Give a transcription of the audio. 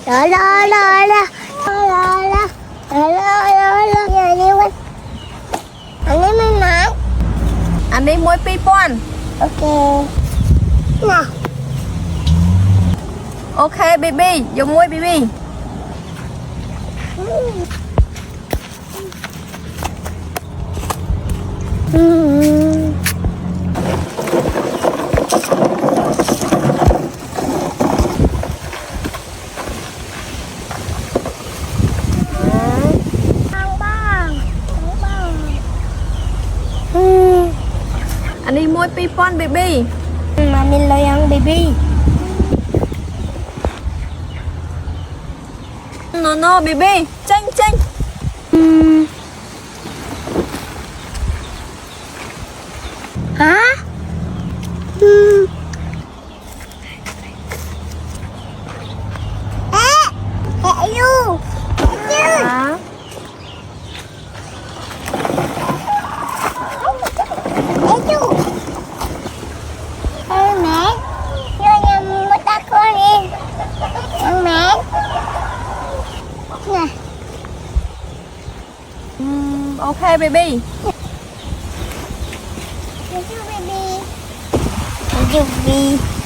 Đó đó đó đó đó đó giờ đi quên anh ấy mới nói อันนี้มวยปีปอน ok nào โอเคบีบียกมวยบีบี อันนี้มวยปีปอนบีบี mà mình lo ăn baby โนโน่บีบีเจ้งเจ้ง hả ê luôn อ่า ê chú ê mẹ vô nhà mua ta con đi ăn mẹ nè โอเคบีบี chú baby chú baby